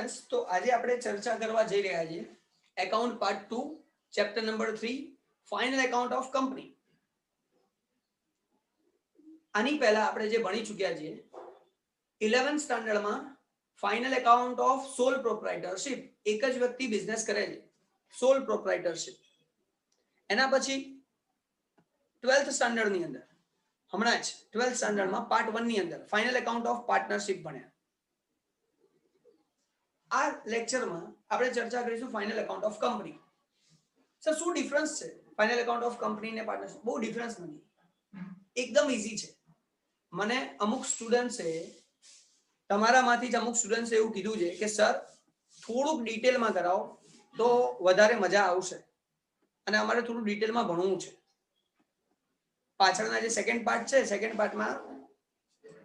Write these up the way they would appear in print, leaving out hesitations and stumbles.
Students, તો આજે આપણે ચર્ચા કરવા જઈ રહ્યા છીએ account part 2 chapter number 3 final account of company. આની પહેલા આપણે જે ભણી ચૂક્યા છીએ 11th સ્ટાન્ડર્ડમાં final account of soul પ્રોપ્રાઇટરશિપ, એક જ વ્યક્તિ બિઝનેસ કરે છે, સોલ પ્રોપ્રાઇટરશિપ. એના પછી 12th સ્ટાન્ડર્ડની અંદર હમણાં જ 12th સ્ટાન્ડર્ડમાં પાર્ટ 1 ની અંદર ફાઇનલ એકાઉન્ટ ઓફ પાર્ટનરશિપ ભણ્યા. આ લેક્ચરમાં આપણે ચર્ચા કરીશું final account of company. Sir શું ડિફરન્સ છે ફાઇનલ એકાઉન્ટ ઓફ કંપની ને પાર્ટનરશિપ? બહુ ડિફરન્સ નથી, એકદમ ઈઝી છે. મને અમુક સ્ટુડન્ટ્સે, તમારામાંથી જ અમુક સ્ટુડન્ટ્સે એવું કીધું છે કે સર થોડુંક ડિટેલમાં કરાવો તો વધારે મજા આવશે અને અમારે થોડું ડિટેલમાં ભણવું છે. પાછળના જે સેકન્ડ પાર્ટ છે, સેકન્ડ પાર્ટમાં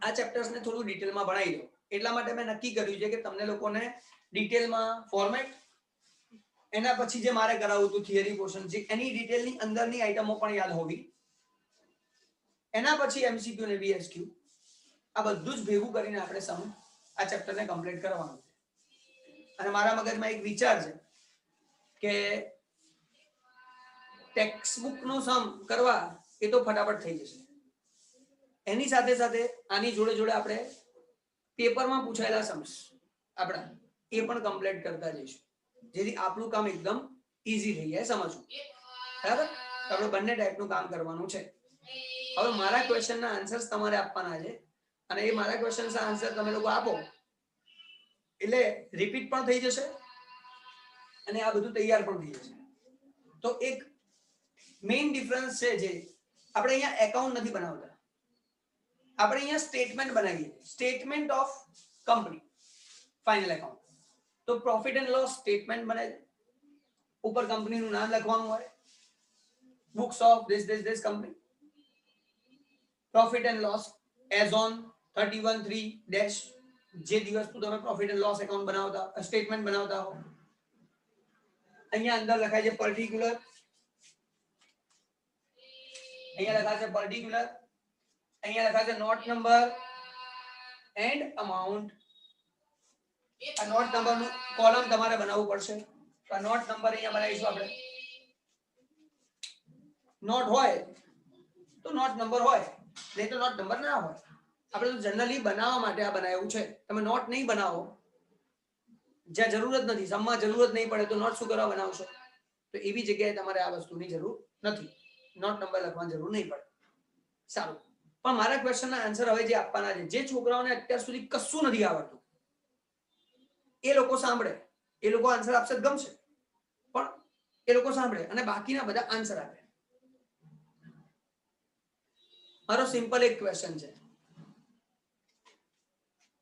આ ચેપ્ટર્સને થોડું ડિટેલમાં ભણાવી દો. એટલા માટે મેં નક્કી કર્યું છે કે તમને લોકોને ડિટેલમાં ફોર્મેટ, એના પછી જે મારે કરાવવું હતું થિયરી પોર્શન છે એની ડિટેલની અંદરની આઈટમો પણ યાદ હોવી, એના પછી એમસીક્યુ ને બીએસક્યુ, આ બધું જ ભેગું કરીને આપણે આ ચેપ્ટરને કમ્પ્લીટ કરવાનું છે. અને મારા મગજમાં એક વિચાર છે કે ટેક્સ્ટબુક નો સમ કરવા એ તો ફટાફટ થઈ જશે, એની સાથે સાથે આની જોડે જોડે આપણે પેપરમાં પૂછાયેલા સમ્સ આપણા એ પણ કમ્પ્લીટ કરતા જઈશું, જેથી આપણું કામ એકદમ ઈઝી થઈ જાય સમજવું. બરાબર? આપણે બંને ટાઈપનું કામ કરવાનું છે. હવે મારા ક્વેશ્ચનના આન્સર્સ તમારે આપવાના છે અને એ મારા ક્વેશ્ચનના આન્સર તમે લોકો આપો એટલે રિપીટ પણ થઈ જશે અને આ બધું તૈયાર પણ થઈ જશે. તો એક મેઇન ડિફરન્સ છે જે આપણે અહીંયા એકાઉન્ટ નથી બનાવતા, આપણે અહીંયા સ્ટેટમેન્ટ બનાવીએ, statement of company final account. તો પ્રોફિટ એન્ડ લોસ સ્ટેટમેન્ટ બને, ઉપર કંપનીનું નામ લખવાનું હોય, books of this company, profit and loss as on 31/3 જે દિવસનું તમે પ્રોફિટ એન્ડ લોસ એકાઉન્ટ બનાવતા, સ્ટેટમેન્ટ બનાવતા હો. અહીંયા અંદર લખાય છે પર્ટિક્યુલર, અહીંયા લખાશે પર્ટિક્યુલર, અહીંયા લખાશે નોટ નંબર એન્ડ અમાઉન્ટ. આ નોટ નંબરનું કોલમ તમારે બનાવવું પડશે. તો આ નોટ નંબર અહીંયા બનાવીશું આપણે. નોટ હોય તો નોટ નંબર હોય, નહીં તો નોટ નંબર ના હોય. આપણે તો જનરલી બનાવવા માટે આ બનાવ્યું છે. તમે નોટ નહીં બનાવો, જ્યાં જરૂરત નથી, સમમાં જરૂરત નહીં પડે તો નોટ શું કરવા બનાવશો? તો એવી જગ્યાએ તમારે આ વસ્તુની જરૂર નથી, નોટ નંબર લખવાની જરૂર નહીં પડે. સારું, પણ મારા ક્વેશ્ચનના આન્સર હવે જે આપવાના છે, જે છોકરાઓને અત્યાર સુધી કશું નથી આવડતું એ લોકો સાંભળે, એ લોકો આન્સર આપશે ગમશે, પણ એ લોકો સાંભળે અને બાકીના બધા આન્સર આપે. મારો સિમ્પલ એક ક્વેશ્ચન છે,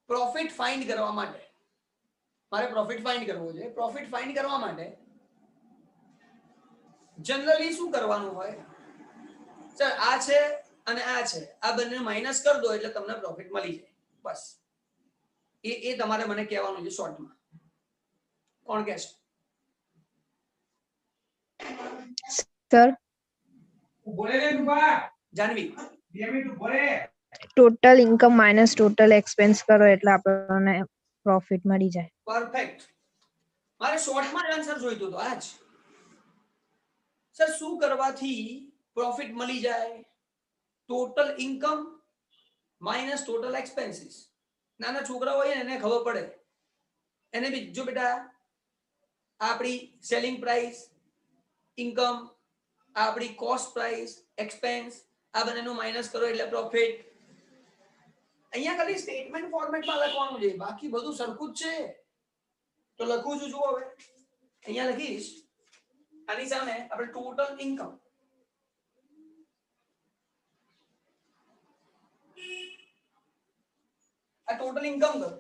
પ્રોફિટ ફાઇન્ડ કરવા માટે મારે પ્રોફિટ ફાઇન્ડ કરવો છે. પ્રોફિટ ફાઇન્ડ કરવા માટે જનરલી શું કરવાનું હોય? સર આ છે અને આ છે, આ બંને માઇનસ કરી દો એટલે તમને પ્રોફિટ મળી જાય, બસ. એ તમારે મને કહેવાનું છે શોર્ટમાં. કોણ કહેશે? સર બોલે રે તુબા જાનવી, 2 મિનિટ બોલે. Total income minus total expense કરો એટલે આપણને પ્રોફિટ મળી જાય. પરફેક્ટ. મારે શોર્ટમાં જ આન્સર જોઈતો હતો આજ. સર શું કરવાથી પ્રોફિટ મળી જાય? Total income minus total expenses. નાના છોકરા હોય ને એને ખબર પડે, એને બી જો બેટા આપણી સેલિંગ પ્રાઇસ, ઇન્કમ, આપણી કોસ્ટ પ્રાઇસ, એક્સપેન્સ, આ બંનેનું માઇનસ કરો એટલે પ્રોફિટ. અહીંયા ખાલી સ્ટેટમેન્ટ ફોર્મેટમાં લખવાનું છે, બાકી બધું સરખું જ છે. તો લખું છું, જુઓ હવે અહીંયા લખીશ, આની સામે આપણે ટોટલ ઇન્કમ, આ ટોટલ ઇન્કમ કરો,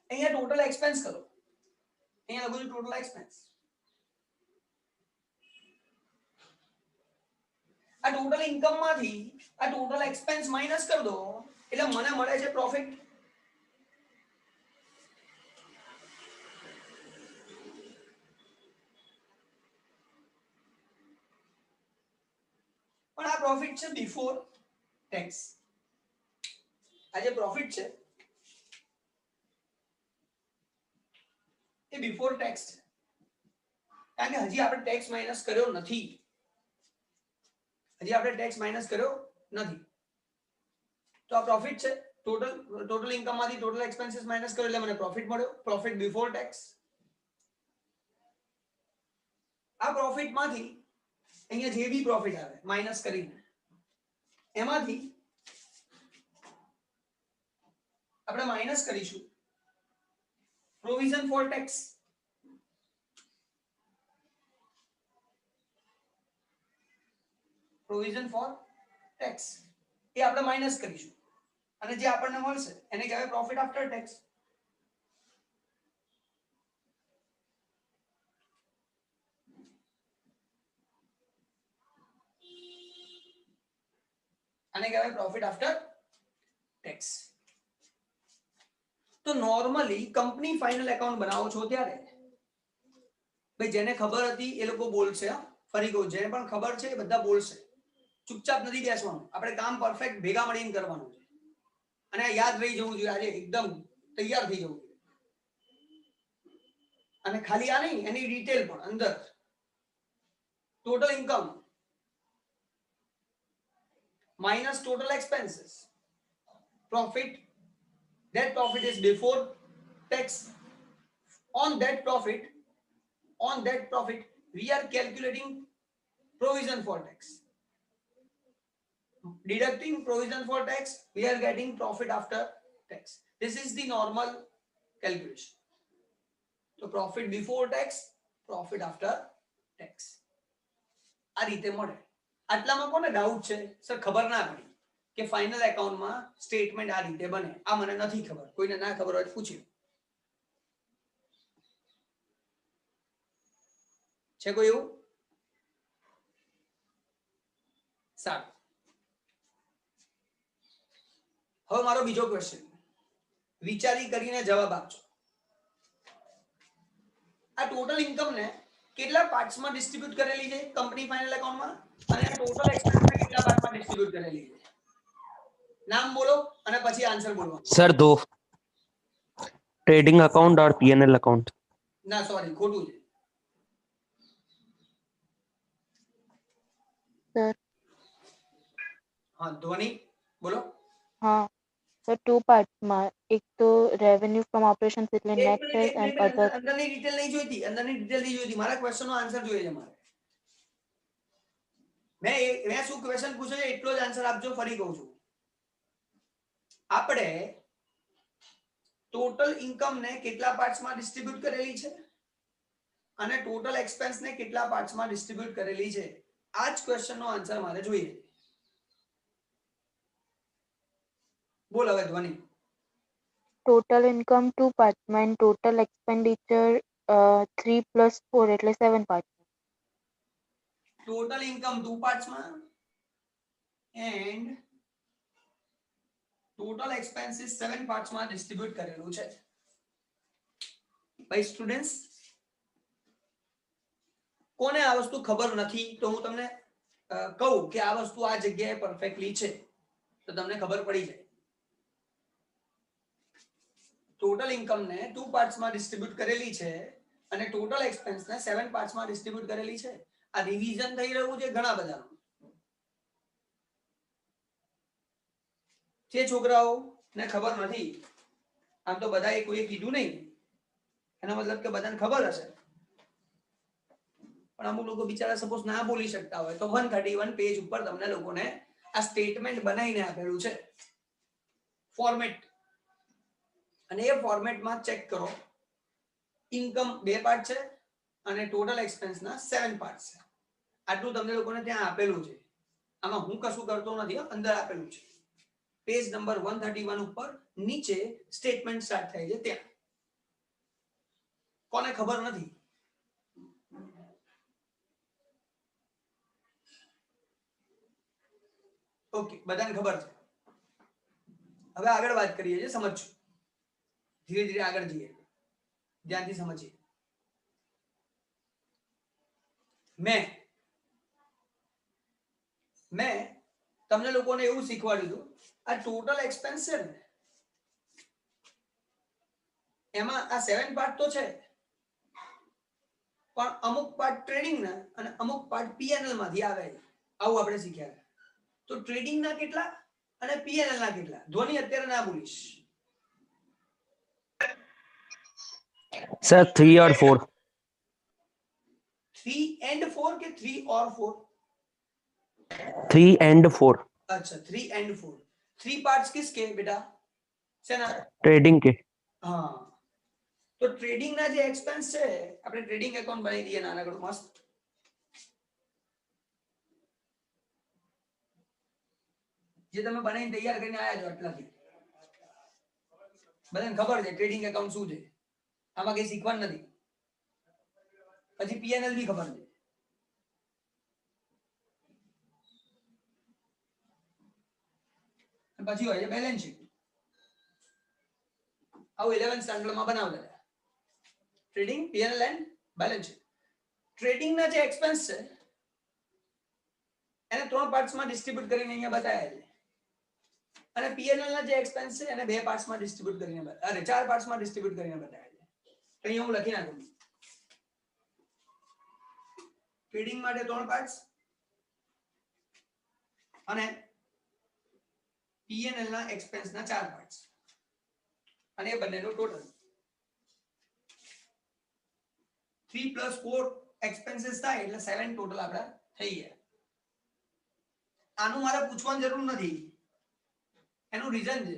અહીંયા ટોટલ એક્સપેન્સ કરો, અહીંયા લખું છું ટોટલ એક્સપેન્સ. આ ટોટલ ઇન્કમ માંથી આ ટોટલ એક્સપેન્સ માઇનસ કરી દો એટલે મને મળે છે પ્રોફિટ. પણ આ પ્રોફિટ છે બિફોર ટેક્સ. આ જે પ્રોફિટ છે એ બિફોર ટેક્સ છે, કારણ કે હજી આપણે ટેક્સ માઇનસ કર્યો નથી. તો આ પ્રોફિટ છે. ટોટલ ઇન્કમ માંથી ટોટલ એક્સપેન્સીસ માઇનસ કર્યો એટલે મને પ્રોફિટ મળ્યો, પ્રોફિટ બિફોર ટેક્સ. આ પ્રોફિટ માંથી અહીંયા જે બી પ્રોફિટ આવે માઇનસ કરીને એમાંથી આપણે માઇનસ કરીશું provision for tax. Provision for tax એ આપણે માઇનસ કરીશું અને જે આપણને મળશે એને કહેવાય પ્રોફિટ આફ્ટર ટેક્સ. આને કહેવાય પ્રોફિટ આફ્ટર ટેક્સ. તો નોર્મલી કંપની ફાઇનલ એકાઉન્ટ બનાવો છો ત્યારે ભાઈ જેને ખબર હતી એ લોકો બોલશે. ફરી કહું, જેને પણ ખબર છે એ બધા બોલશે. ચૂપચાપ નથી બેસવાનું, આપણે કામ પરફેક્ટ ભેગા મળીને કરવાનું છે અને આ યાદ રહી જવું જોઈએ. આજે એકદમ તૈયાર થઈ જવું જોઈએ અને ખાલી આ નહીં, એની ડિટેલ પણ અંદર. Total income minus total expenses, profit, that profit is before tax. On that profit we are calculating provision for tax. Deducting provision for tax, we are getting profit after tax. This is the normal calculation. So profit before tax, profit after tax. આ રીતે મળે. આટલામાં કોને doubt છે? Sir ખબર ના પડી કે ફાઇનલ એકાઉન્ટમાં સ્ટેટમેન્ટ આ રીતે બને. આ મને નથી ખબર, કોઈને ના ખબર હોય પૂછ્યું છે કોઈ એવું? સારું, હવે મારો બીજો ક્વેશ્ચન વિચારી કરીને જવાબ આપજો. આ ટોટલ ઇન્કમ ને કેટલા પાર્ટ્સમાં ડિસ્ટ્રીબ્યુટ કરેલી છે કંપની ફાઇનલ એકાઉન્ટમાં અને ટોટલ એક્સપેન્સ ને કેટલા પાર્ટમાં ડિસ્ટ્રીબ્યુટ કરેલી છે? નામ બોલો અને પછી આન્સર બોલવાનો. सर दो, ट्रेडिंग अकाउंट और पीएनएल अकाउंट. ના સોરી, ખોટું છે. સર હા ધ્વની બોલો. હા સર, ટુ પાર્ટમાં, એક તો રેવન્યુ ફ્રોમ ઓપરેશન્સ એટલે નેટ સેલ્સ એન્ડ અધર. અંદરની ડિટેલ નહીં જોઈતી, મારા ક્વેશ્ચનનો આન્સર જોઈએ છે મારે. મેં શું ક્વેશ્ચન પૂછ્યો છે એટલો જ આન્સર આપજો. ફરી કહું છું, આપણે ટોટલ ઇન્કમ ને કેટલા પાર્ટ્સમાં ડિસ્ટ્રીબ્યુટ કરેલી છે અને ટોટલ એક્સપેન્સ ને કેટલા પાર્ટ્સમાં ડિસ્ટ્રીબ્યુટ કરેલી છે. આ જ ક્વેશ્ચનનો આન્સર મારે જોઈએ. બોલ હવે ધ્વનિ. ટોટલ ઇન્કમ ટુ પાર્ટમાં એન્ડ ટોટલ એક્સપેન્ડિચર 3 + 4 એટલે 7 પાર્ટ. ટોટલ ઇન્કમ 2 પાર્ટ્સમાં એન્ડ ટોટલ એક્સપેન્સીસ 7 પાર્ટ્સમાં ડિસ્ટ્રીબ્યુટ કરેલું છે. ભાઈ સ્ટુડન્ટ્સ, કોને આ વસ્તુ ખબર નથી તો હું તમને કહું કે આ વસ્તુ આ જગ્યાએ પરફેક્ટલી છે તો તમને ખબર પડી જાય. ટોટલ ઇન્કમ ને 2 પાર્ટ્સમાં ડિસ્ટ્રીબ્યુટ કરેલી છે અને ટોટલ એક્સપેન્સ ને 7 પાર્ટ્સમાં ડિસ્ટ્રીબ્યુટ કરેલી છે. આ રિવિઝન થઈ રહ્યું છે ઘણા બધાનું. જે છોકરાઓ ને ખબર નથી, આમ તો બધાએ કોઈ કીધું નહીં, એનો મતલબ કે બધાને ખબર હશે, પણ અમુક લોકો બિચારા સપોઝ ના બોલી શકતા હોય તો 131 પેજ ઉપર તમને લોકોને આ સ્ટેટમેન્ટ બનાવીને આપેલું છે ફોર્મેટ, અને એ ફોર્મેટમાં ચેક કરો. ઇન્કમ 2 પાર્ટ છે અને ટોટલ એક્સપેન્સના 7 પાર્ટ છે. આટલું તમને લોકોને ત્યાં આપેલું છે. આમાં હું કશું કરતો નથી, અંદર આપેલું છે. પેજ નંબર 131 ઉપર નીચે સ્ટેટમેન્ટ સ્ટાર્ટ થાય છે ત્યાં. કોને ખબર નથી? ઓકે, બધાને ખબર છે. હવે આગળ વાત કરીએ છીએ, સમજજો. ધીરે ધીરે આગળ જઈએ, ધ્યાનથી સમજીએ. મેં તમને લોકોને એવું શીખવાડ્યું હતું, આ ટોટલ એક્સપેન્સ છે ને એમાં આ 7 પાર્ટ તો છે પણ અમુક પાર્ટ ટ્રેડિંગ ના અને અમુક પાર્ટ પીએનએલ માંથી આવે છે. આવું આપણે શીખ્યા. તો ટ્રેડિંગ ના કેટલા અને પીએનએલ ના કેટલા? ધ્વની અત્યારે ના બોલીશ. सर 3 और 4. 3 and 4 કે 3 और 4? 3 and 4. अच्छा 3 and 4. 3 पार्ट्स किसके बेटा? सेना? ट्रेडिंग के. हाँ. तो ट्रेडिंग ना जे एक्सपेंस છે આપણે ટ્રેડિંગ એકાઉન્ટ બનાવી દઈએ નાનકડું મસ્ત. જે તમે બનાવીને તૈયાર કરીને આયા છો આટલાથી બધાને ખબર છે ટ્રેડિંગ એકાઉન્ટ શું છે. આમાં કઈ શીખવાનું નથી. પછી પીએનએલ બી ખબર છે. પછી હોય છે બેલેન્સ શીટ. આવું 11th સ્ટાન્ડર્ડ માં બનાવતા હતા. Trading, P&L and balance sheet. Trading ના જે એક્સપેન્સ છે એને 3 પાર્ટ્સમાં ડિસ્ટ્રીબ્યુટ કરીને અહીંયા બતાવ્યા છે. અને પીએનએલ ના જે એક્સપેન્સ છે એને 2 પાર્ટ્સમાં ડિસ્ટ્રીબ્યુટ કરીને અરે 4 પાર્ટ્સમાં ડિસ્ટ્રીબ્યુટ કરીને બતાવ્યા છે. તો અહીંયા હું લખી નાખું. ટ્રેડિંગ માટે 3 પાર્ટ્સ અને પીએનએલ ના એક્સપેન્સ ના 4 પાર્ટ્સ અને એ બંનેનો ટોટલ 3 + 4 એક્સપેન્સીસ થાય એટલે 7 ટોટલ આપડા થઈ ગયા. આનું મારે પૂછવાની જરૂર નથી. એનું રીઝન છે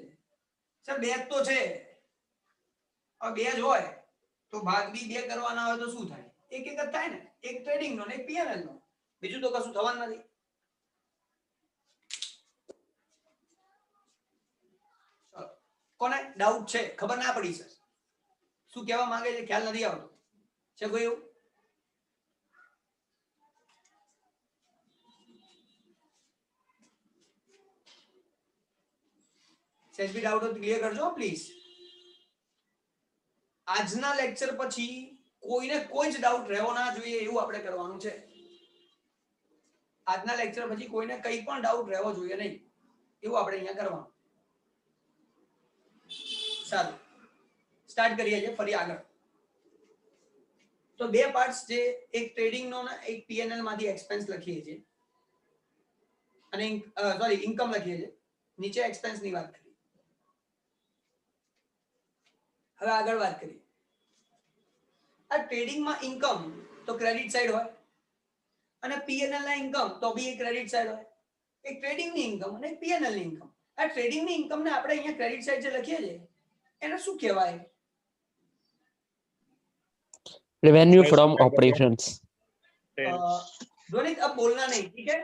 સર બે તો છે. હવે બે જ હોય તો ભાગ બી બે કરવાના હોય તો શું થાય? એક એક જ થાય ને. એક ટ્રેડિંગ નો ને એક પીએનએલ નો. બીજું તો કશું થવાનું નથી. કોને ડાઉટ છે? ખબર ના પડી સર શું કહેવા માંગે છે ખ્યાલ નથી આવતો છે કોઈ એવું? સેજ બી ડાઉટ હોય તો ક્લિયર કરજો પ્લીઝ. આજના લેક્ચર પછી કોઈને કોઈ જ ડાઉટ રહેવો ના જોઈએ એવું આપણે કરવાનું છે. આજના લેક્ચર પછી કોઈને કંઈ પણ ડાઉટ રહેવો જોઈએ નહીં એવું આપણે અહીંયા કરવાનું. સારું સ્ટાર્ટ કરીએ છીએ ફરી આગળ. તો બે પાર્ટ્સ જે એક ટ્રેડિંગ નો ને એક પીએનએલ માંથી એક્સપેન્સ લખીએ છીએ અને સોરી ઇન્કમ લખીએ છીએ. નીચે એક્સપેન્સ ની વાત કરીએ. હવે આગળ વાત કરીએ. આ ટ્રેડિંગ માં ઇન્કમ તો ક્રેડિટ સાઈડ હોય અને પીએનએલ ના ઇન્કમ તો બી એક ક્રેડિટ સાઈડ હોય. એક ટ્રેડિંગ ની ઇન્કમ અને એક પીએનએલ ની ઇન્કમ. આ ટ્રેડિંગ ની ઇન્કમ ને આપણે અહીંયા ક્રેડિટ સાઈડ જે લખીએ છીએ એને શું કહેવાય? Revenue from operations. ध्वनित अब बोलना नहीं, ठीक है?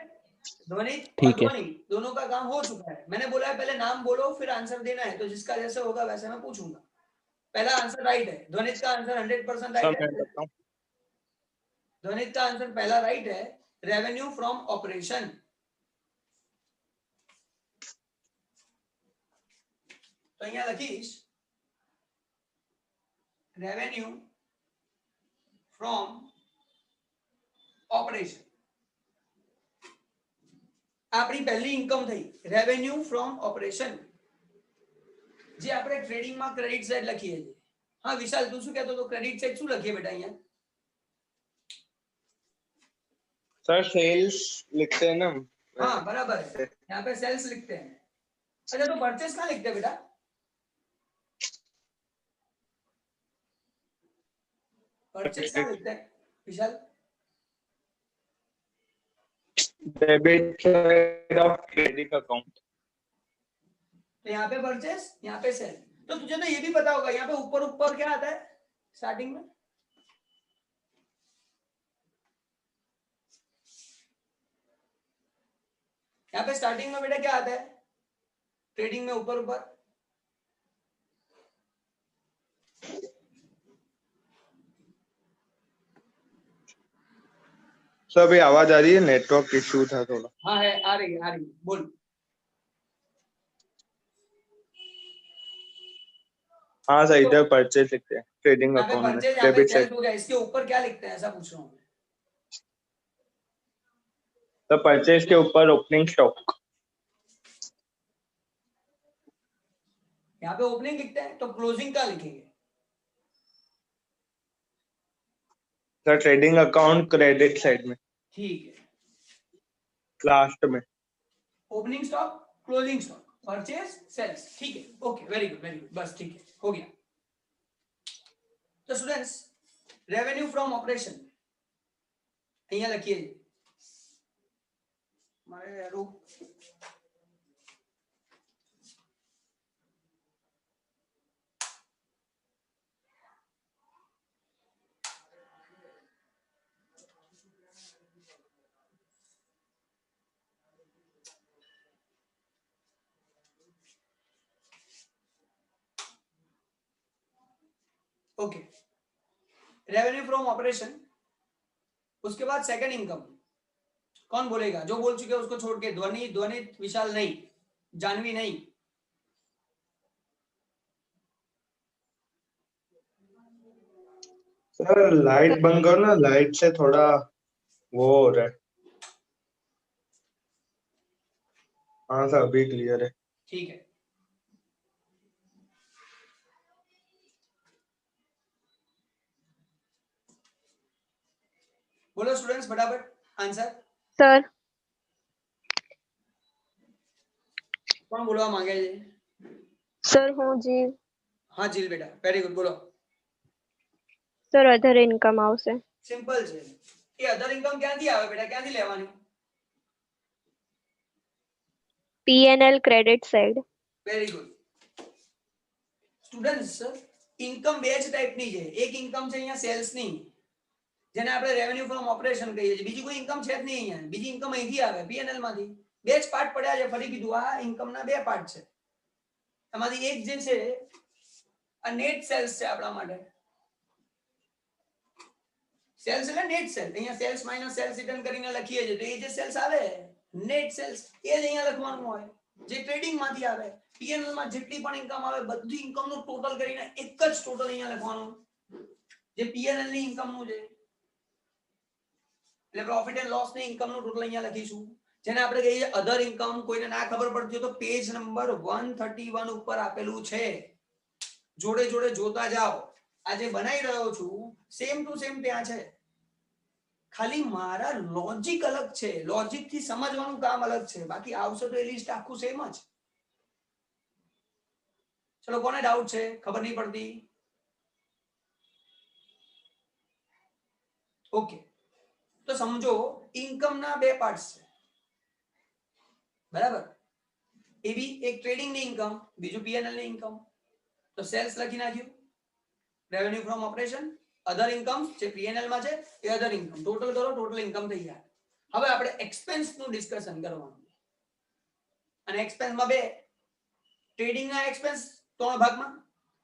ध्वनित और ठीक है. ध्वनि दोनों का काम हो चुका है. मैंने बोला है पहले नाम बोलो फिर आंसर देना है. तो जिसका जैसे होगा वैसे मैं पूछूंगा. पहला आंसर राइट है. ध्वनित का आंसर 100% राइट है. ध्वनित का आंसर पहला राइट है. Revenue from operation. तो અહીંયા લખીશ રેવેન્યુ ફ્રોમ ઓપરેશન. આપણી પહેલી ઇન્કમ થઈ રેવેન્યુ ફ્રોમ ઓપરેશન જે આપણે ટ્રેડિંગ માં ક્રેડિટ સાઈડ લખીએ છીએ. હા વિશાલ તું શું કહેતો તો? ક્રેડિટ સાઈડ શું લખીએ બેટા અહીંયા? सर सेल्स लिखते हैं ना. हाँ बराबर है. यहाँ पे सेल्स लिखते हैं. अच्छा तो परचेस कहाँ लिखते हैं बेटा? परचेस कहाँ लिखते हैं Vishal? Debit side of credit account. तो यहाँ पे परचेस यहाँ पे सेल. तो तुझे तो ये भी पता होगा यहाँ पे ऊपर ऊपर क्या आता है स्टार्टिंग में? यहाँ पे स्टार्टिंग में बेटा क्या आता है ट्रेडिंग में ऊपर ऊपर? सर अभी आवाज आ रही है? नेटवर्क इशू था थोड़ा. हाँ है आ रही है बोल. हाँ सर इधर परचेज लिखते हैं ट्रेडिंग यहाँ पे अकाउंट में. परचेज यहाँ पे डेबिट सेल साइड. हो गया. इसके ऊपर क्या लिखते हैं ऐसा पूछ रहा हूँ मैं. तो परचेज के ऊपर ओपनिंग स्टॉक. यहाँ पे ओपनिंग लिखते हैं तो क्लोजिंग का लिखेंगे. Sir trading account credit side में ठीक है, लास्ट में opening stock, closing stock, purchase, sales, ठीक है, ओके, वेरी गुड, बस ठीक है, हो गया। तो स्टूडेंट्स रेवेन्यू फ्रॉम ऑपरेशन અહીંયા લખીએ મારે યારું ओके, रेवेन्यू फ्रॉम ऑपरेशन, उसके बाद सेकंड इनकम। कौन बोलेगा? जो बोल चुके हैं उसको छोड़ के, ध्वनि ध्वनित विशाल नहीं, जानवी नहीं। सर लाइट बंद करो ना, लाइट से थोड़ा वो हो रहा है। हाँ सर अभी क्लियर है। ठीक है, बोलो स्टूडेंट्स फटाफट आंसर। સર कौन बोलवा मांगे છે? સર હું જીવ हाँ जील बेटा, वेरी गुड, बोलो। સર અધર ઇન્કમ આવશે સિમ્પલ છે, એ અધર ઇન્કમ ક્યાંથી આવે બેટા, ક્યાંથી લેવાની? P&L credit side very good students, income બે જ ટાઈપની છે, એક ઇન્કમ છે અહીંયા સેલ્સ ની, જેને આપણે રેવન્યુ ફ્રોમ ઓપરેશન કહીએ છીએ, બીજી કોઈ ઇન્કમ છે જ નહીં અહીંયા, બીજી ઇન્કમ અહીંથી આવે P&L માંથી, બે જ પાર્ટ પડ્યા છે, ફરી કીધું આ ઇન્કમના બે પાર્ટ છે, એમાંથી એક જે છે આ નેટ સેલ્સ છે આપણા માટે, સેલ્સ એટલે નેટ સેલ, અહીંયા સેલ્સ માઈનસ સેલ્સ રિટર્ન કરીને લખીએ છીએ, તો એ જે સેલ્સ આવે નેટ સેલ્સ એ જ અહીંયા લખવાનું હોય, જે ટ્રેડિંગ માંથી આવે, P&L માં જેટલી પણ ઇન્કમ આવે બધી ઇન્કમ નું ટોટલ કરીને એક જ ટોટલ અહીંયા લખવાનું, જે P&L ની ઇન્કમ નું છે, એટલે પ્રોફિટ એન્ડ લોસ ની ઇન્કમ નું ટોટલ અહીંયા લખીશું, જેને આપણે કહીએ અધર ઇન્કમ। કોઈને ના ખબર પડતી હોય તો પેજ નંબર 131 ઉપર આપેલું છે, જોડે જોડે જોતા જાઓ, આ જે બનાવી રહ્યો છું સેમ ટુ સેમ ત્યાં છે, ખાલી મારા લોજિક અલગ છે, લોજિક થી સમજવાનું કામ અલગ છે, બાકી આવશે તો એ લિસ્ટ આખું સેમ જ। ચલો કોને ડાઉટ છે, ખબર નહીં પડતી? ઓકે, તો સમજો ઇન્કમ ના બે પાર્ટ્સ છે, બરાબર, એ બી એક ટ્રેડિંગ ની ઇન્કમ, બીજું P&L ની ઇન્કમ, તો સેલ્સ લખી નાખ્યું, revenue from operation, other income જે P&L માં છે એ અધર ઇન્કમ, ટોટલ કરો, ટોટલ ઇન્કમ થઈ જાય। હવે આપણે એક્સપેન્સ નું ડિસ્કશન કરવાનું, અને એક્સપેન્સ માં બે, ટ્રેડિંગ ના એક્સપેન્સ 3 ભાગમાં,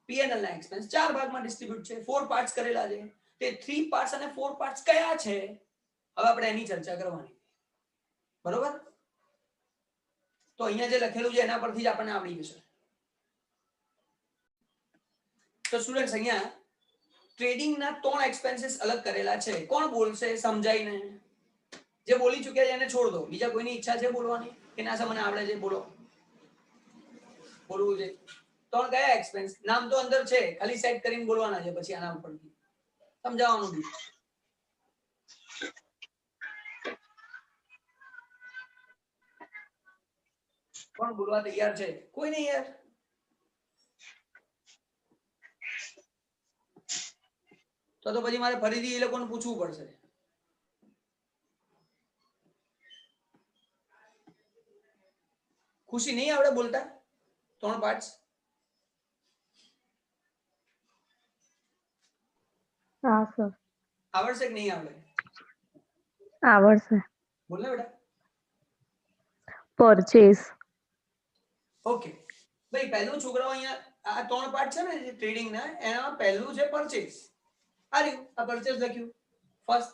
P&L ના એક્સપેન્સ 4 ભાગમાં ડિસ્ટ્રીબ્યુટ છે, 4 પાર્ટ્સ કરેલા છે, તે 3 પાર્ટ્સ અને 4 પાર્ટ્સ કયા છે હવે આપણે એની ચર્ચા કરવાની, બરોબર? તો અહીંયા જે લખેલું છે એના પરથી જ આપણને આવડી જશે। તો સ્ટુડન્ટ્સ અહીંયા ટ્રેડિંગ ના 3 એક્સપેન્સીસ અલગ કરેલા છે, કોણ બોલશે સમજાઈને? જે બોલી ચૂક્યા છે એને છોડ દો, બીજા કોઈની ઈચ્છા છે બોલવાની કે ના મને આવડે છે? બોલો, બોલવું છે? 3 કયા એક્સપેન્સ? નામ તો અંદર છે, ખાલી સેટ કરીને બોલવાના છે, પછી આ નામ પરથી સમજાવવાનું બી। કોણ બોલવા તૈયાર છે? કોઈ નહીં યાર, તો પછી મારે ફરીથી એ લોકોને પૂછવું પડશે। ખુશી નહીં આવડે બોલતા 3 પાર્ટ્સ? હા સર આવડશે કે નહીં આવડે? આવડશે। બોલ ને બેટા। પરચેસ ઓકે ભાઈ, પહેલું છોકરાઓ અહીંયા આ 3 પાર્ટ છે ને જે ટ્રેડિંગ ના, એનામાં પહેલું છે પરચેસ, આ રહ્યું, આ પરચેસ લખ્યું ફર્સ્ટ।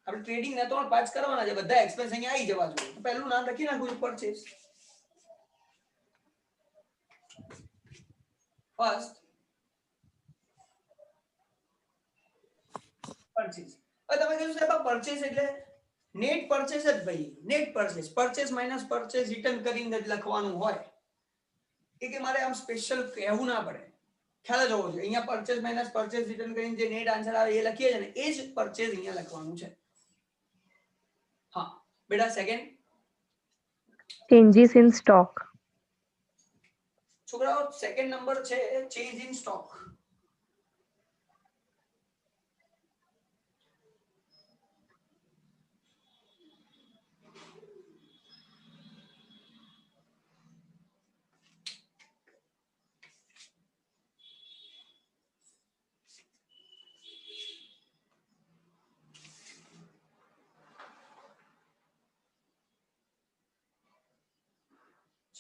આપણે ટ્રેડિંગ ના 3 પાર્ટ્સ કરવાના છે, બધા એક્સપેન્સ અહીંયા આવી જવા જોઈએ, તો પહેલું નામ લખી નાખું છું પરચેસ, ફર્સ્ટ પરચેસ। હવે તમે કીધું સાહેબ પરચેસ એટલે નેટ પરચેસ જ ભાઈ, net purchase, purchase minus purchase return કરીને જ લખવાનું હોય, કે મારે આમ સ્પેશિયલ કહેવું ના પડે, ખ્યાલ જ હોવો જોઈએ. અહીંયા પરચેસ માઇનસ પરચેસ રિટર્ન કરીને જે નેટ આન્સર આવે એ લખીએ છે ને એ જ પરચેસ અહીંયા લખવાનું છે. હા બેટા સેકન્ડ changes in stock, છોકરાઓ સેકન્ડ નંબર છે change in stock.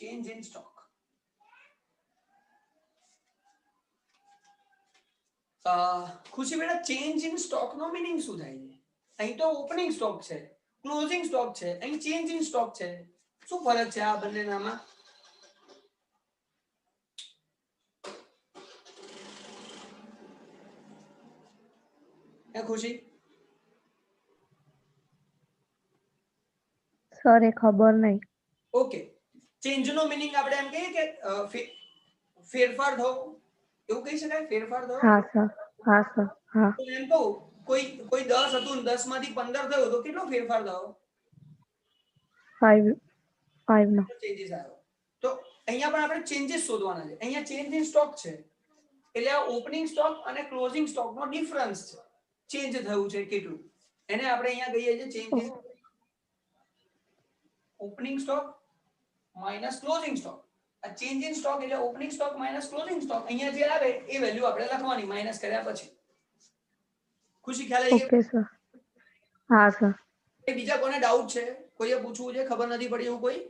Change in stock. Khushi બેટા ચેન્જ ઇન સ્ટોક નો મીનિંગ શું થાય છે? અહીં તો ઓપનિંગ સ્ટોક છે, ક્લોઝિંગ સ્ટોક છે, અહીં ચેન્જ ઇન સ્ટોક છે. શું ફરક છે આ બંનેનામાં? હે ખુશી? sir એ ખબર નહીં. ઓકે, ચેન્જ નો મીનિંગ આપણે એમ કહીએ કે ફેરફાર થવો, એવું કહી શકાય. ફેરફાર થવો. હા sir, હા sir, હા. તો એમ કહું કોઈ 10 હતું ને 10 માંથી 15 થયો તો કેટલો ફેરફાર થયો? 5 નો. ચેન્જીસ આવ્યો. તો અહીંયા પણ આપણે ચેન્જીસ શોધવાના છે. અહીંયા ચેન્જ ઇન સ્ટોક છે એટલે આ ઓપનિંગ સ્ટોક અને ક્લોઝિંગ સ્ટોક નો ડિફરન્સ છે. ચેન્જ થયું છે કેટલું, એને આપણે અહીંયા કહીએ છીએ change in opening stock minus closing stock. આ ચેન્જ ઇન સ્ટોક એટલે opening stock minus closing stock. અહીંયા જે આવે એ વેલ્યુ આપણે લખવાની માઇનસ કર્યા પછી. ખુશી ખ્યાલ આવી ગયો? Okay sir, હા sir. એ બીજા કોને ડાઉટ છે? કોઈએ પૂછવું છે? ખબર નથી પડી એવું કોઈ?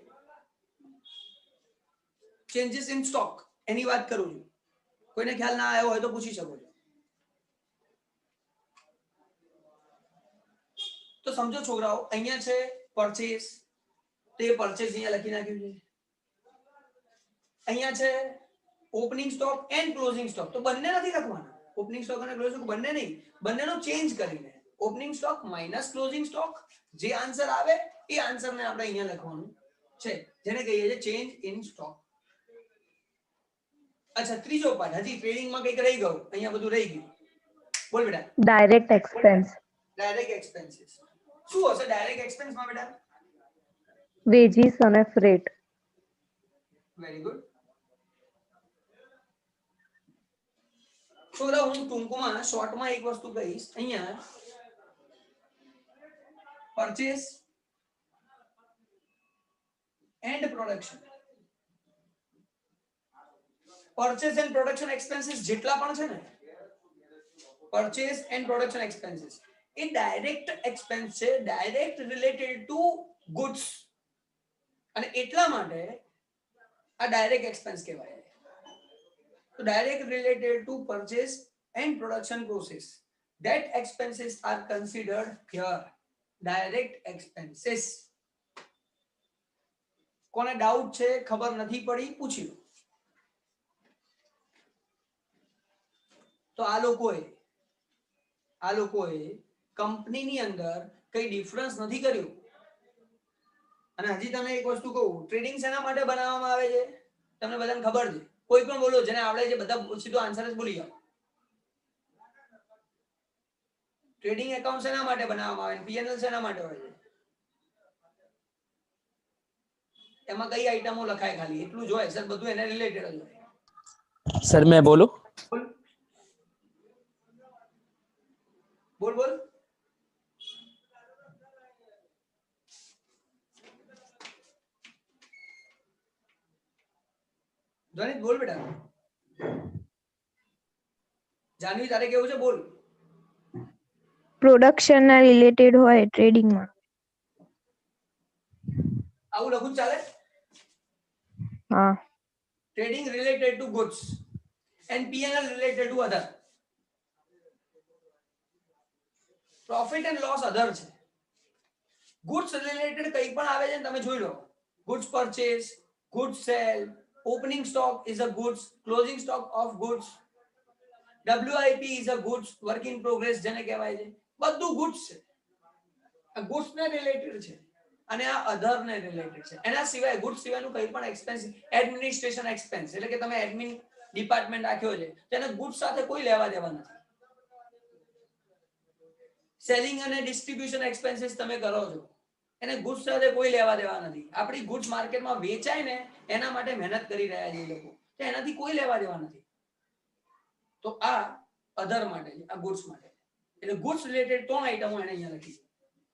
ચેન્જીસ ઇન સ્ટોક એની વાત કરું છું. કોઈને ખ્યાલ ના આવ્યો હોય તો પૂછી શકો છો. તો સમજો છોકરાઓ, અહીંયા છે પરચેસ, તે પરચેસ અહીંયા લખી નાખ્યું છે. અહીંયા છે opening stock and closing stock, તો બંને નથી લખવાના. ઓપનિંગ સ્ટોક અને ક્લોઝિંગ બંને નહીં, બંનેનો ચેન્જ કરીને opening stock minus closing stock. જે આન્સર આવે એ આન્સરને આપણે અહીંયા લખવાનું છે, જેને કહીએ છીએ ચેન્જ ઇન સ્ટોક. અચ્છા, ત્રીજો પાર્ટ હજી ટ્રેડિંગમાં કંઈક રહી ગયું. અહીંયા બધું રહી ગયું. બોલ બેટા. direct expense, direct expenses. શું હશે ડાયરેક્ટ એક્સપેન્સમાં બેટા? wages અને freight. Very good. છોકરા હું ટૂંકમાં શોર્ટમાં એક વસ્તુ કહીશ. અહીંયા purchase and production, purchase and production expenses જેટલા પણ છે ને, purchase and production expenses A direct expense છે, ડાયરેક્ટ રિલેટેડ ટુ ગુડ્સ. અને એટલા માટે આ ડાયરેક્ટ એક્સપેન્સ કહેવાય. તો direct related to purchase and production process, that expenses are considered here direct expenses. કોને ડાઉટ છે, ખબર નથી પડી, પૂછી લો. તો આ લોકોએ કંપનીની અંદર કઈ ડિફરન્સ નથી કર્યું. અને હજી તમને એક વસ્તુ કહું, ટ્રેડિંગ શેના માટે બનાવવામાં આવે છે તમને બધાને ખબર છે? કોઈ પણ બોલો, જેને આવડે છે બધા સીધો આન્સર જ બોલી જાઓ. ટ્રેડિંગ એકાઉન્ટ શેના માટે બનાવવામાં આવે? પીએનએલ શેના માટે હોય છે? એમાં કઈ આઈટમો લખાય? ખાલી એટલું જ હોય સર, બધું એને રિલેટેડ જ હોય. सर मैं बोलूं? બોલ બોલ. ધ્વનિત બોલ બેટા. જાનવી તારે કેવું છે? બોલ. પ્રોડક્શન ના રિલેટેડ હોય ટ્રેડિંગ માં. આવું લખું ચાલે? હા. Trading related to goods and P&L related to other. Profit and loss other છે. Goods related કંઈ પણ આવે છે ને તમે જોઈ લો. Goods purchase, goods sell, opening stock is a goods, closing stock of goods, WIP is a goods, work in progress જેને કહેવાય છે. બધું goods છે. આ goods ને related છે. અને આ અધર ને રિલેટેડ છે. એના સિવાય ગુડ્સ સિવાયનું કંઈ પણ એક્સપેન્સ, એડમિનિસ્ટ્રેશન એક્સપેન્સ એટલે કે તમે એડમિન ડિપાર્ટમેન્ટ રાખ્યો છે તેને ગુડ્સ સાથે કોઈ લેવા દેવા નથી. સેલિંગ અને ડિસ્ટ્રીબ્યુશન એક્સપેન્સીસ તમે કરો છો એને ગુડ્સ સાથે કોઈ લેવા દેવા નથી. આપણી ગુડ્સ માર્કેટમાં વેચાય ને એના માટે મહેનત કરી રહ્યા છે એ લોકો, તો એનાથી કોઈ લેવા દેવા નથી. તો આ અધર માટે છે, આ ગુડ્સ માટે. એટલે ગુડ્સ રિલેટેડ 3 આઈટમો એને અહીંયા લખી છે.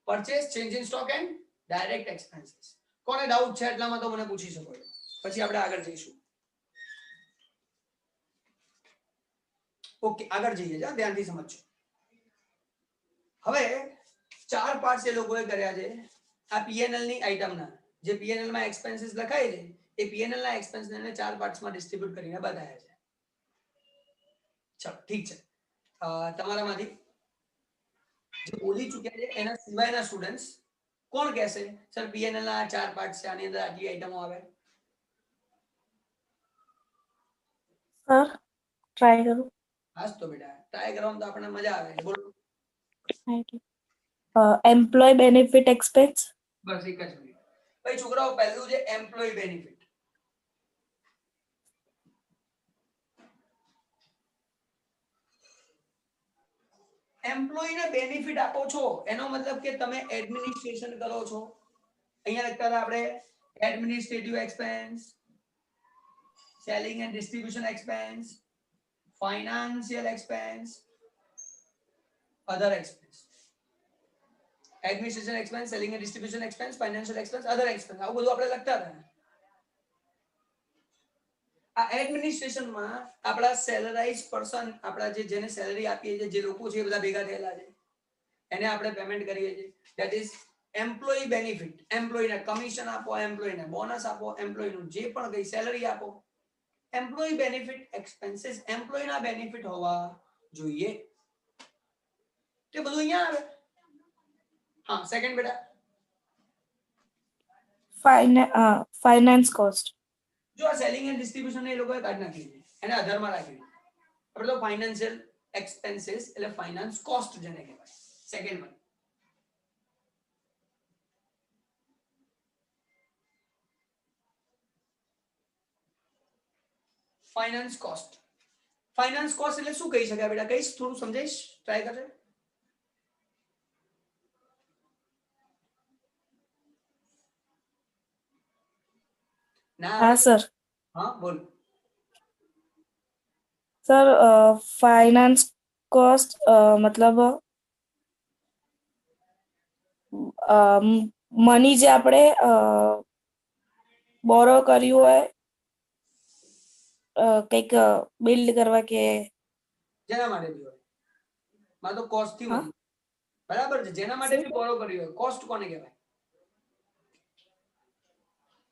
Purchase, change in stock and direct expenses. કોને ડાઉટ છે એટલામાં તો મને પૂછી શકો છો, પછી આપણે આગળ જઈશું. ઓકે, આગળ જઈએ, ધ્યાનથી સમજજો. હવે 4 પાર્ટ્સ એ લોકોએ કર્યા છે આ પીએનએલ ની આઈટમના. જે પીએનએલ માં એક્સપેન્સીસ લખાય છે એ પીએનએલ ના એક્સપેન્સ ને 4 પાર્ટ્સમાં ડિસ્ટ્રીબ્યુટ કરીને બતાવ્યા છે. ચલો ઠીક છે. તમારામાંથી જે બોલી ચૂક્યા છે એના સિવાયના સ્ટુડન્ટ્સ કોણ કહેશે સર પીએનએલ ના 4 પાર્ટ છે, આની અંદર આટલી આઈટમો આવે? સર ટ્રાય કરું. હાસ તો બેટા ટ્રાય કરવામાં તો આપણને મજા આવે છે. બોલો. Employ benefit expense. બસ એક જ મિનિટ. ભાઈ છોકરાઓ, પહેલું છે એમ્પ્લોય બેનિફિટ. એમ્પ્લોયી ને બેનિફિટ આપો છો એનો મતલબ કે તમે એડમિનિસ્ટ્રેશન કરો છો. અહીંયા લખતા હતા આપણે administrative expense, selling and distribution expense, financial expense, other expense. Administration expense, selling and distribution expense, financial expense, other expense, આવું બધું આપણે લખતા હતા. આ એડમિનિસ્ટ્રેશન માં આપણા સેલરાઇઝ પર્સન, આપણા જેને સેલરી આપીએ છીએ, જે લોકો છે એ બધા ભેગા થયેલા છે, એને આપણે પેમેન્ટ કરીએ છીએ. That is employee benefit. Employee ને કમિશન આપો, એમ્પ્લોયી ને બોનસ આપો, એમ્પ્લોયી નું જે પણ કઈ સેલરી આપો. એમ્પ્લોયી બેનિફિટ એક્સપેન્સીસ એમ્પ્લોયી ના બેનિફિટ હોવા જોઈએ. તે બધું અહીંયા આવે. હા, સેકન્ડ બેટા. Finance cost. જો આ સેલિંગ એન્ડ ડિસ્ટ્રીબ્યુશન ને એ લોકોએ કાઢી નાખી છે, એને આધારમાં રાખી. આપણે તો ફાઇનાન્શિયલ એક્સપેન્સીસ એટલે ફાઇનાન્સ કોસ્ટ જેને કહેવાય. Second one. Finance cost. Finance cost એટલે શું કહી શકાય બેટા? કઈશ, થોડું સમજાઈશ, ટ્રાય કરજે. ના હા સર. હા બોલ. સર ફાઇનાન્સ કોસ્ટ મતલબ મની જે આપણે બોરો કર્યું હોય કંઈક બિલ્ડ કરવા કે જેના માટે બી હોય, માં તો કોસ્ટ થી હા? મળી. બરાબર છે, જેના માટે બી બોરો કર્યું હોય કોસ્ટ કોને કહેવાય?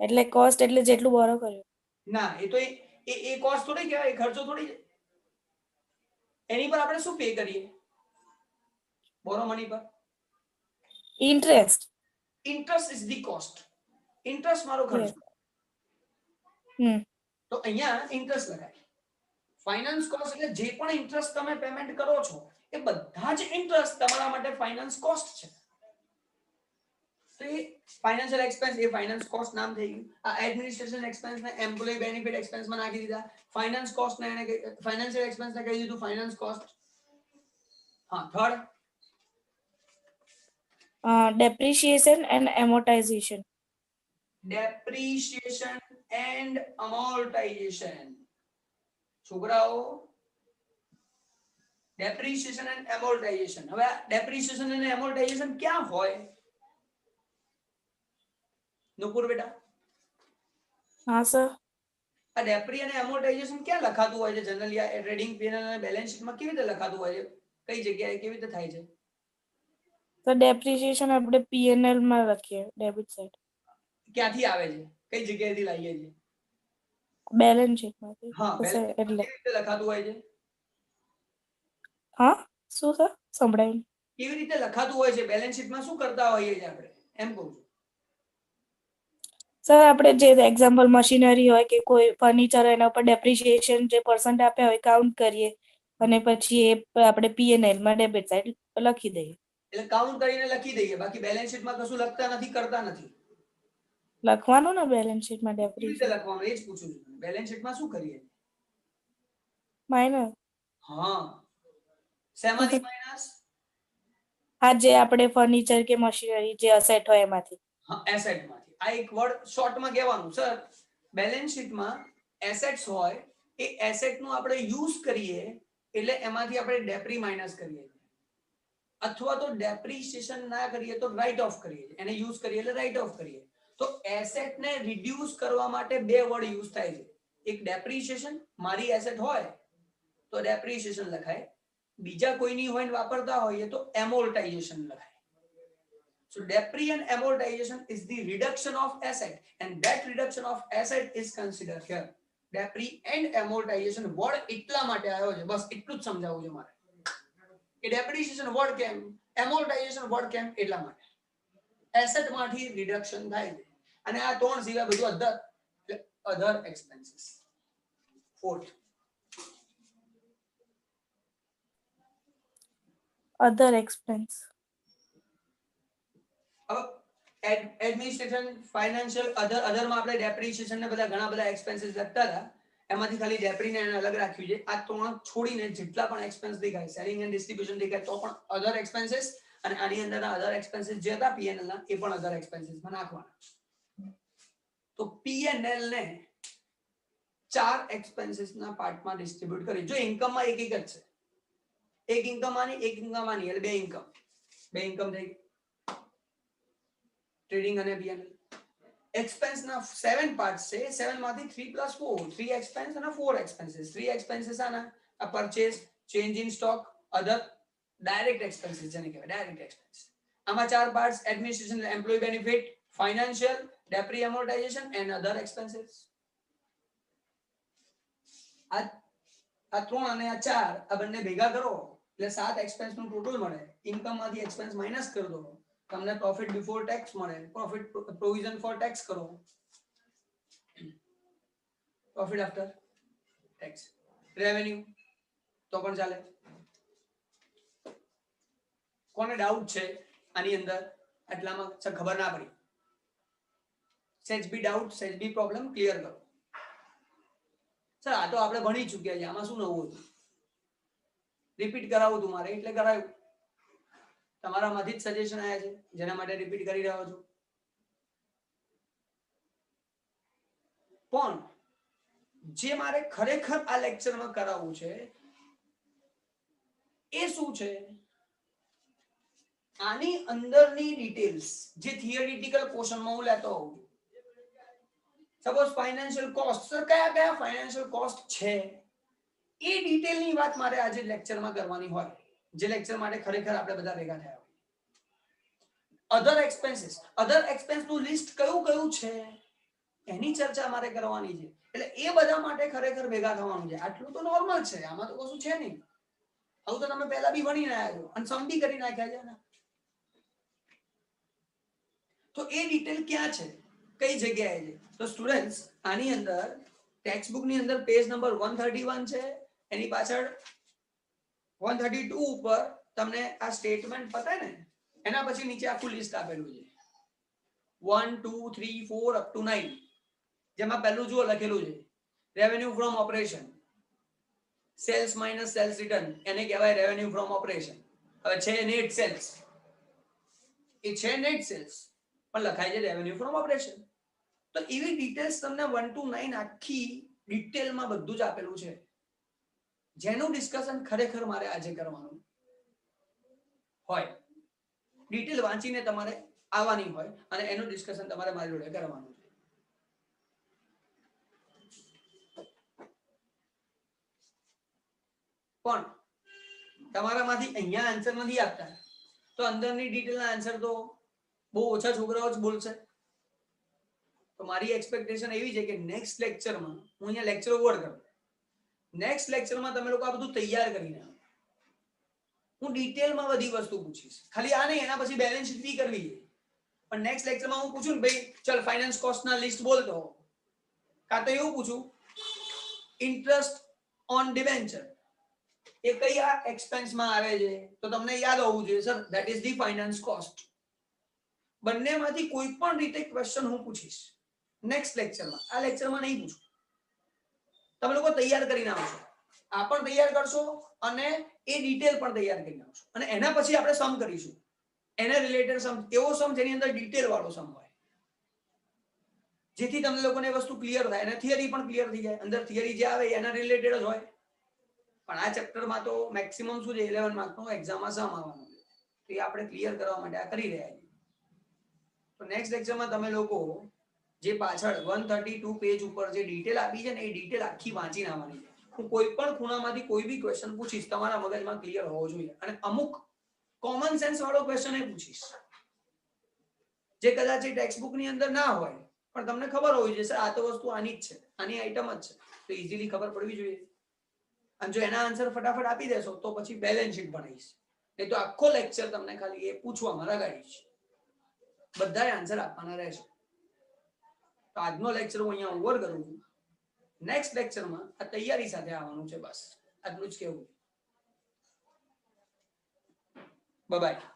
એટલે કોસ્ટ એટલે જેટલું બોરો કર્યું. ના, એ તો એ કોસ્ટ થોડી કહેવાય, એ ખર્ચો થોડી છે. એની પર આપણે શું પે કરીએ બોરો મની પર? Interest. Interest is the cost. Interest મારો ખર્ચો. તો અહીંયા ઇન્ટરેસ્ટ લગાય. ફાઇનાન્સ કોસ્ટ એટલે જે પણ ઇન્ટરેસ્ટ તમે પેમેન્ટ કરો છો એ બધા જ ઇન્ટરેસ્ટ તમારા માટે ફાઇનાન્સ કોસ્ટ છે. તો એ ફાઇનાન્શિયલ એક્સપેન્સ એ ફાઇનાન્સ કોસ્ટ નામ થઈ ગયું. આ એડમિનિસ્ટ્રેશન એક્સપેન્સ ને એમ્પ્લોયી બેનિફિટ એક્સપેન્સ માં નાખી દીધા. ફાઇનાન્સ કોસ્ટ ને એને ફાઇનાન્શિયલ એક્સપેન્સ ને કહી દીધું ફાઇનાન્સ કોસ્ટ. હા, third. Depreciation and amortization. Depreciation and amortization. છોકરાઓ, depreciation and amortization. હવે depreciation અને amortization ક્યાં હોય? નુપુર બેટા, હા સર. આ ડેપ્રી અને amortization ક્યાં લખાતું હોય છે જનરલી? આ ટ્રેડિંગ પીએનએલ અને બેલેન્સ શીટમાં કેવી રીતે લખાતું હોય છે? કઈ જગ્યાએ કેવી રીતે થાય છે? તો ડેપ્રિસિએશન આપણે પીએનએલ માં લખીએ, ડેબિટ સાઇડ. ક્યાંથી આવે છે? કઈ જગ્યાએથી લાવીએ છીએ? બેલેન્સ શીટમાંથી. હા, તો સર balance sheet એટલે કેવી રીતે લખાતું હોય છે? હા શું સર સંભળાયું? કેવી રીતે લખાતું હોય છે? બેલેન્સ શીટમાં શું કરતા હોઈએ છીએ આપણે, એમ કહું છું. સર આપણે જે એક્ઝામ્પલ મશીનરી હોય કે કોઈ ફર્નિચર એના ઉપર ડેપ્રિસિએશન જે પર્સન્ટ આપ્યા હોય કાઉન્ટ કરીએ અને પછી એ આપણે પીએનએલ માં ડેબિટ સાઇડ લખી દઈએ. એટલે કાઉન્ટ કરીને લખી દઈએ, બાકી બેલેન્સ શીટમાં કશું લખતા નથી, કરતા નથી. લખવાનું ને બેલેન્સ શીટમાં કેવી રીતે ડેપ્રિસિએશન. લખવાનું એ જ પૂછું છું. બેલેન્સ શીટમાં શું કરીએ? માઇનસ. હા, શેમાંથી માઇનસ? હા, જે આપણે ફર્નિચર કે મશીનરી જે અસેટ હોય એમાંથી. હા, એસેટ માંથી. આ એક વર્ડ શોર્ટમાં કહેવાનું સર, બેલેન્સ શીટમાં એસેટ્સ હોય, એ એસેટ નું આપણે યુઝ કરીએ એટલે એમાંથી આપણે ડેપ્રી માઇનસ કરીએ, અથવા તો ડેપ્રિસિએશન ના કરીએ તો રાઇટ ઓફ કરીએ, એને યુઝ કરીએ એટલે રાઇટ ઓફ કરીએ. તો એસેટ ને રિડ્યુસ કરવા માટે બે વર્ડ યુઝ થાય છે. એક ડેપ્રિસિએશન, મારી એસેટ હોય તો ડેપ્રિસિએશન લખાય, બીજા કોઈની હોય ને વાપરતા હોઈએ તો એમોર્ટાઇઝેશન લખાય. So depre and amortization is the reduction of asset, and that reduction of asset is considered here. Depre and amortization word એટલા માટે આવ્યો છે, બસ એટલું જ સમજાવવું છે મારે કે depreciation word કેમ, amortization word કેમ, એટલા માટે એસેટ માંથી રિડક્શન થાય છે. અને આ ત્રણ સિવાય બધું અધર એક્સપેન્સીસ. ફોર્થ, અધર એક્સપેન્સ. એડમિનિસ્ટ્રેશન, ફાઇનાન્શિયલ, અધર માં આપણે ડેપ્રિસિએશન ને બધા ઘણા બધા એક્સપેન્સીસ લખતા હતા, એમાંથી ખાલી ડેપ્રી ને અલગ રાખ્યું છે. આ ત્રણ છોડીને જેટલા પણ એક્સપેન્સ દેખાય, સેલિંગ એન્ડ ડિસ્ટ્રીબ્યુશન દેખાય તો પણ અધર એક્સપેન્સીસ, અને આની અંદરના અધર એક્સપેન્સીસ જે હતા પીએનએલ ના, એ પણ અધર એક્સપેન્સીસ માં નાખવાના. તો પીએનએલ ને 4 એક્સપેન્સીસ ના પાર્ટમાં ડિસ્ટ્રીબ્યુટ કરી. જો ઇન્કમ માં એક જ છે, એક ઇન્કમ આની, એક ઇન્કમ આની, એટલે બે ઇન્કમ થઈ, ટ્રેડિંગ અને પીએનએલ. એક્સપેન્સ ના 7 પાર્ટ્સ છે, 7 માંથી 3 + 4, 3 એક્સપેન્સ અને 4 એક્સપેન્સીસ. 3 એક્સપેન્સીસ આના, આ purchase, change in stock, other direct expenses જેને કહેવાય ડાયરેક્ટ એક્સપેન્સ. આમાં 4 parts: administration, employee benefit, financial, depreciation amortisation and other expenses. આ 3 અને આ 4 આ બંને ભેગા કરો એટલે 7 એક્સપેન્સ નું ટોટલ મળે. ઇન્કમ માંથી એક્સપેન્સ માઈનસ કરી દો, તમને પ્રોફિટ બિફોર ટેક્સ મળે. પ્રોફિટ પ્રોવિઝન ફોર ટેક્સ કરો, પ્રોફિટ આફ્ટર ટેક્સ. રેવન્યુ તો પણ ચાલે. કોને ડાઉટ છે આની અંદર આટલામાં? સર ખબર ના પડી, સેજ બી ડાઉટ, સેજ બી પ્રોબ્લેમ ક્લિયર કરો. સર આ તો આપણે ભણી ચૂક્યા છે, આમાં શું નવું હતું? રિપીટ કરાવું તું મારે એટલે કરાયું. તમારામાંથી જ સજેશન આવ્યા છે જેના માટે રિપીટ કરી રહ્યો છું. પણ જે મારે ખરેખર આ લેક્ચરમાં કરાવવું છે એ શું છે? આની અંદરની ડિટેલ્સ જે થિયરિટિકલ પોર્શનમાં હું લેતો હોઉં. સપોઝ ફાઇનાન્શિયલ કોસ્ટ, સર કયા કયા ફાઇનાન્શિયલ કોસ્ટ છે એ ડિટેલની વાત મારે આજે લેક્ચરમાં કરવાની હોય, જે લેક્ચર માટે ખરેખર આપણે બધા ભેગા થયા હોય. અધર એક્સપેન્સીસ, અધર એક્સપેન્સ નું લિસ્ટ કયું કયું છે એની ચર્ચા મારે કરવાની છે. એટલે એ બધા માટે ખરેખર ભેગા થવાનું છે. આટલું તો નોર્મલ છે, આમાં તો કશું છે નહીં. આવું તો તમે પહેલા બી ભણીને આવ્યા છો અને સમ બી કરી નાખ્યા છે ને. તો એ ડિટેલ ક્યાં છે, કઈ જગ્યાએ છે? તો સ્ટુડન્ટ્સ આની અંદર ટેક્સ્ટ બુક ની અંદર પેજ નંબર 131 છે, એની પાછળ 132 ઉપર તમને આ સ્ટેટમેન્ટ પતાય ને એના પછી નીચે આખું લિસ્ટ આપેલું છે 1 2 3 4 અપ ટુ 9. જેમાં પહેલું જુઓ લખેલું છે revenue from operation, sales minus sales return, એને કહેવાય રેવન્યુ ફ્રોમ ઓપરેશન. હવે છે નેટ સેલ્સ, એ છે નેટ સેલ્સ પણ લખાય છે રેવન્યુ ફ્રોમ ઓપરેશન. તો એવી ડિટેલ્સ તમને 1 to 9 આખી ડિટેલમાં બધું જ આપેલું છે, જેનું ડિસ્કશન ખરેખર મારે આજે કરવાનું હોય. ડિટેલ વાંચીને તમારે આવવાની હોય અને એનું ડિસ્કશન તમારે મારી જોડે કરવાનું છે. પણ તમારામાંથી અહીંયા આન્સર નથી આપતા તો અંદરની ડિટેલના આન્સર તો બહુ ઓછા છોકરાઓ જ બોલશે. તો મારી એક્સપેક્ટેશન એવી છે કે નેક્સ્ટ લેક્ચરમાં હું અહીંયા લેક્ચર ઓવર કરું, નેક્સ્ટ લેક્ચરમાં તમે લોકો આ બધું તૈયાર કરીને આવો. હું ડિટેલમાં બધી વસ્તુ પૂછીશ, ખાલી આ નહીં, એના પછી બેલેન્સ શીટ બી કરવી છે. પણ નેક્સ્ટ લેક્ચરમાં હું પૂછું ને ભાઈ ચલ ફાઇનાન્સ કોસ્ટના લિસ્ટ બોલતો, કાં તો એવું પૂછું ઇન્ટરેસ્ટ ઓન ડિબેન્ચર એ કયા એક્સપેન્સમાં આવે છે, તો તમને યાદ હોવું જોઈએ sir that is the finance cost. બંનેમાંથી કોઈ પણ રીતે ક્વેશ્ચન હું પૂછીશ નેક્સ્ટ લેક્ચરમાં, આ લેક્ચરમાં નહીં પૂછું. તમે લોકો તૈયાર કરીને આવશો. આ પણ તૈયાર કરશો અને એ ડિટેલ પણ તૈયાર કરી નાખશો અને એના પછી આપણે સમ કરીશું એને રિલેટેડ સમ, એવો સમ જેની અંદર ડિટેલ વાળો સમ હોય જેથી તમને લોકોને એ વસ્તુ ક્લિયર થાય અને થિયરી પણ ક્લિયર થઈ જાય. અંદર થિયરી જે આવે એના રિલેટેડ જ હોય પણ આ ચેપ્ટરમાં તો મેક્સિમમ શું છે 11 માર્કનો એક્ઝામમાં સમ આવવાનો છે તો એ આપણે ક્લિયર કરવા માટે આ કરી રહ્યા છીએ. તો નેક્સ્ટ લેક્ચરમાં તમે લોકો જે પાછળ 132 પેજ ઉપર જે ડિટેલ આપી છે ને એ ડિટેલ આખી વાંચીને આવવાની છે. હું કોઈ પણ ખૂણામાંથી કોઈ બી ક્વેશ્ચન પૂછીશ તમારા મગજમાં ક્લિયર હોવો જોઈએ અને અમુક કોમન સેન્સ વાળો ક્વેશ્ચન એ પૂછીશ જે કદાચ એ ટેક્સ્ટબુક ની અંદર ના હોય પણ તમને ખબર હોવી જોઈએ સર આ તો વસ્તુ આની જ છે, આની આઈટમ જ છે, તો ઈઝીલી ખબર પડવી જોઈએ. અને જો એના આન્સર ફટાફટ આપી દેશો તો પછી બેલેન્સ શીટ બનાવીશ, નહીં તો આખો લેક્ચર તમને ખાલી એ પૂછવામાં લગાડીશ, બધાય આન્સર આપવાના રહેશે. તો આજનો લેક્ચર હું અહીંયા ઓવર કરું છું. નેક્સ્ટ લેક્ચરમાં આ તૈયારી સાથે આવવાનું છે. બસ આટલું જ કહેવું. Bye bye.